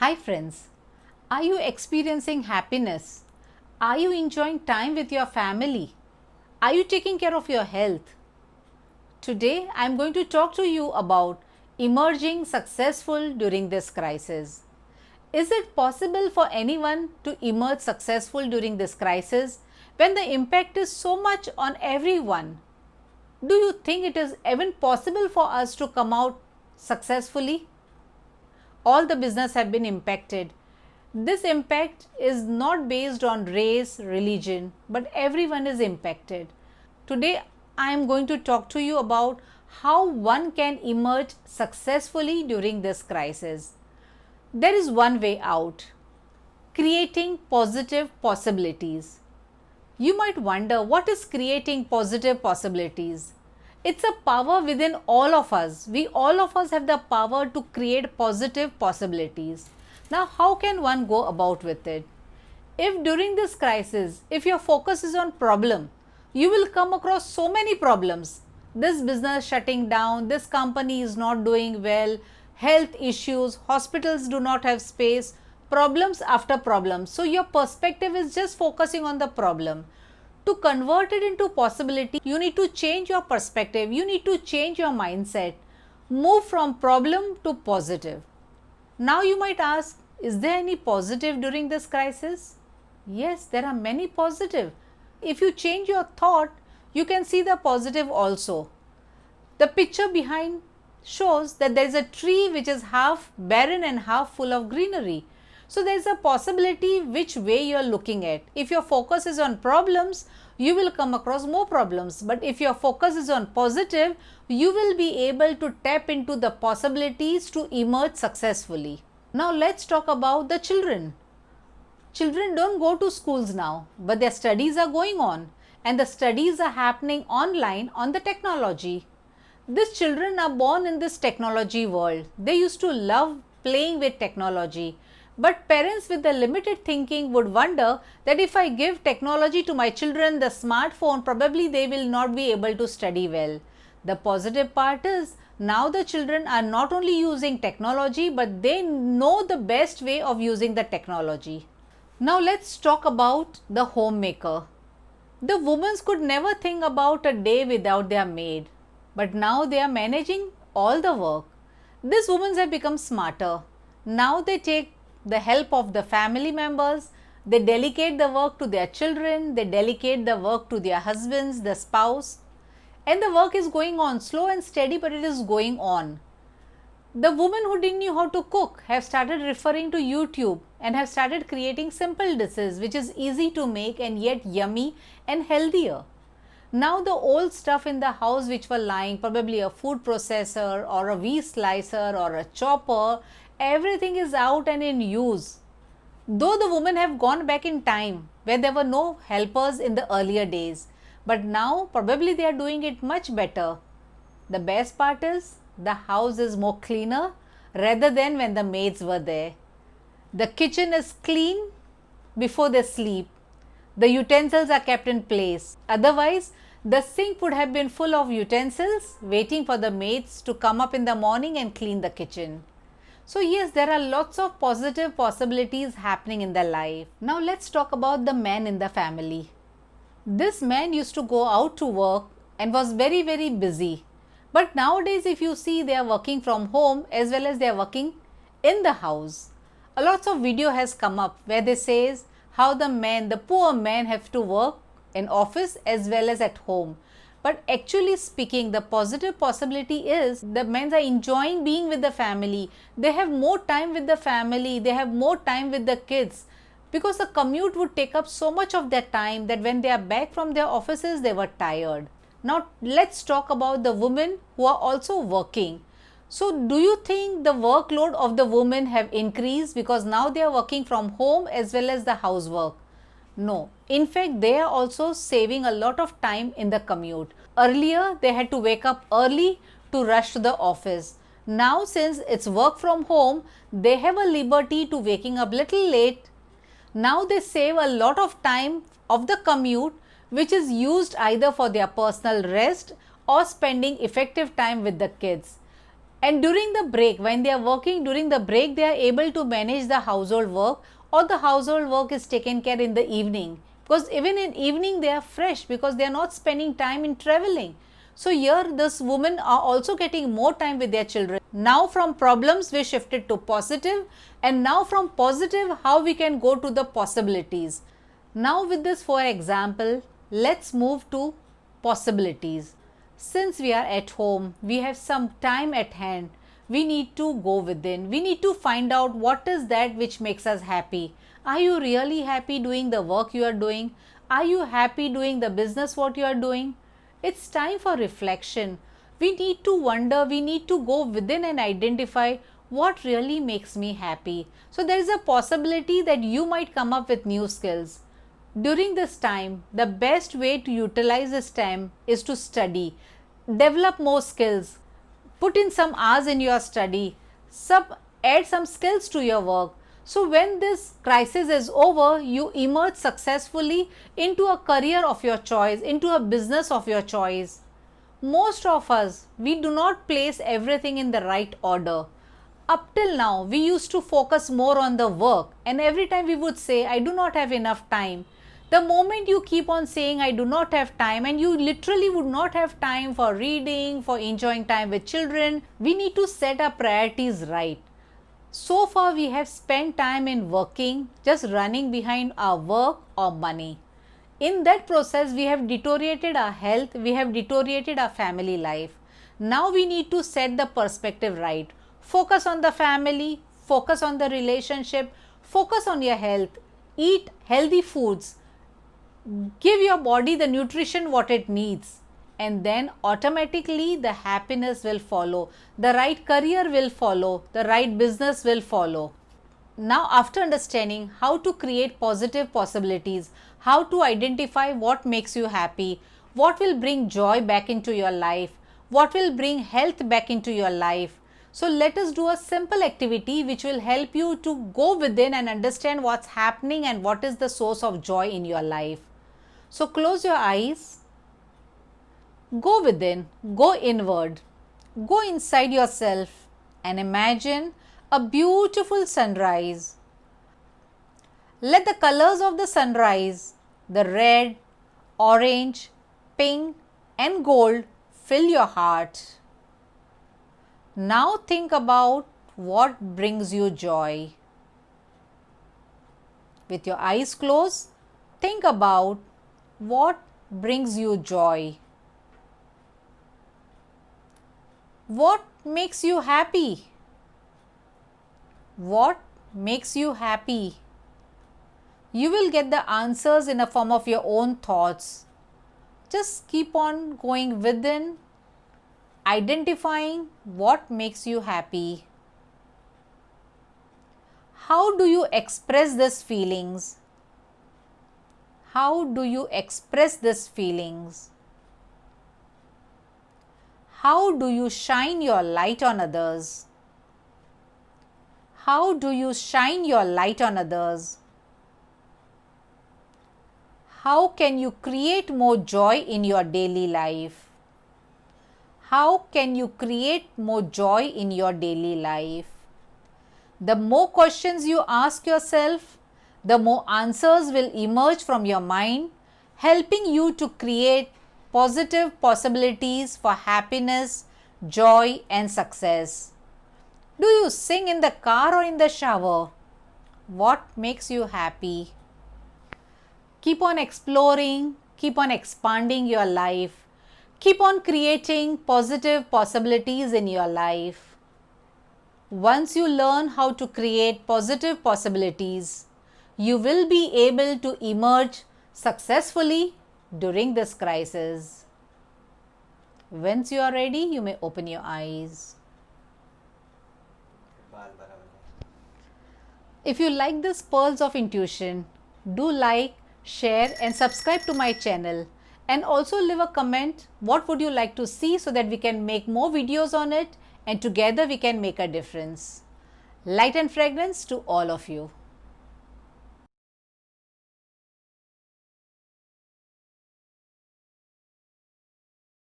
Hi friends, are you experiencing happiness? Are you enjoying time with your family? Are you taking care of your health? Today I am going to talk to you about emerging successful during this crisis. Is it possible for anyone to emerge successful during this crisis when the impact is so much on everyone? Do you think it is even possible for us to come out successfully? All the business have been impacted. This impact is not based on race, religion, but everyone is impacted. Today, I am going to talk to you about how one can emerge successfully during this crisis. There is one way out: creating positive possibilities. You might wonder, what is creating positive possibilities? It's a power within all of us. All of us have the power to create positive possibilities. Now, how can one go about with it? If during this crisis, if your focus is on problem, you will come across so many problems. This business shutting down, this company is not doing well, health issues, hospitals do not have space, problems after problems. So your perspective is just focusing on the problem. To convert it into possibility, you need to change your perspective, you need to change your mindset, move from problem to positive. Now you might ask, is there any positive during this crisis? Yes, there are many positive. If you change your thought, you can see the positive also. The picture behind shows that there is a tree which is half barren and half full of greenery. So there is a possibility which way you are looking at. If your focus is on problems, you will come across more problems. But if your focus is on positive, you will be able to tap into the possibilities to emerge successfully. Now let's talk about the children. Children don't go to schools now, but their studies are going on, and the studies are happening online on the technology. These children are born in this technology world. They used to love playing with technology. But parents with the limited thinking would wonder that if I give technology to my children, the smartphone, probably they will not be able to study well. The positive part is, now the children are not only using technology, but they know the best way of using the technology. Now let's talk about the homemaker. The women could never think about a day without their maid, but now they are managing all the work. These women have become smarter. Now they take the help of the family members, they delegate the work to their children, they delegate the work to their husbands, the spouse, and the work is going on slow and steady, but it is going on. The women who didn't know how to cook have started referring to YouTube and have started creating simple dishes which is easy to make and yet yummy and healthier. Now the old stuff in the house which were lying, probably a food processor or a wheat slicer or a chopper, everything is out and in use. Though the women have gone back in time where there were no helpers in the earlier days, but now probably they are doing it much better. The best part is, the house is more cleaner rather than when the maids were there. The kitchen is clean before they sleep. The utensils are kept in place. Otherwise, the sink would have been full of utensils waiting for the maids to come up in the morning and clean the kitchen. So yes, there are lots of positive possibilities happening in their life. Now let's talk about the man in the family. This man used to go out to work and was very busy. But nowadays if you see, they are working from home as well as they are working in the house. A lots of video has come up where they says how the poor men have to work in office as well as at home. But actually speaking, the positive possibility is the men are enjoying being with the family. They have more time with the family. They have more time with the kids, because the commute would take up so much of their time that when they are back from their offices, they were tired. Now let's talk about the women who are also working. So do you think the workload of the women have increased because now they are working from home as well as the housework? No, in fact they are also saving a lot of time in the commute. Earlier they had to wake up early to rush to the office. Now since it's work from home, they have a liberty to waking up little late. Now they save a lot of time of the commute, which is used either for their personal rest or spending effective time with the kids. And during the break, when they are working during the break, they are able to manage the household work, or the household work is taken care in the evening, because even in evening they are fresh because they are not spending time in traveling. So here this women are also getting more time with their children. Now from problems we shifted to positive, and now from positive how we can go to the possibilities. Now with this for example, let's move to possibilities. Since we are at home, we have some time at hand, we need to go within. We need to find out what is that which makes us happy. Are you really happy doing the work you are doing? Are you happy doing the business what you are doing? It's time for reflection. We need to wonder, we need to go within and identify what really makes me happy. So there is a possibility that you might come up with new skills. During this time, the best way to utilize this time is to study, develop more skills, put in some hours in your study, add some skills to your work. So when this crisis is over, you emerge successfully into a career of your choice, into a business of your choice. Most of us, we do not place everything in the right order. Up till now, we used to focus more on the work, and every time we would say, I do not have enough time. The moment you keep on saying, I do not have time, and you literally would not have time for reading, for enjoying time with children, we need to set our priorities right. So far, we have spent time in working, just running behind our work or money. In that process, we have deteriorated our health, we have deteriorated our family life. Now we need to set the perspective right. Focus on the family, focus on the relationship, focus on your health, eat healthy foods, give your body the nutrition what it needs, and then automatically the happiness will follow, the right career will follow, the right business will follow. Now after understanding how to create positive possibilities, how to identify what makes you happy, what will bring joy back into your life, what will bring health back into your life. So let us do a simple activity which will help you to go within and understand what's happening and what is the source of joy in your life. So close your eyes, go within, go inward, go inside yourself and imagine a beautiful sunrise. Let the colors of the sunrise, the red, orange, pink and gold fill your heart. Now think about what brings you joy. With your eyes closed, think about what brings you joy. What makes you happy? What makes you happy? You will get the answers in a form of your own thoughts. Just keep on going within, identifying what makes you happy. How do you express these feelings? How do you express these feelings? How do you shine your light on others? How do you shine your light on others? How can you create more joy in your daily life? How can you create more joy in your daily life? The more questions you ask yourself, the more answers will emerge from your mind, helping you to create positive possibilities for happiness, joy and success. Do you sing in the car or in the shower? What makes you happy? Keep on exploring, keep on expanding your life, keep on creating positive possibilities in your life. Once you learn how to create positive possibilities, you will be able to emerge successfully during this crisis. Once you are ready, you may open your eyes. If you like this Pearls of Intuition, do like, share and subscribe to my channel, and also leave a comment what would you like to see so that we can make more videos on it and together we can make a difference. Light and fragrance to all of you.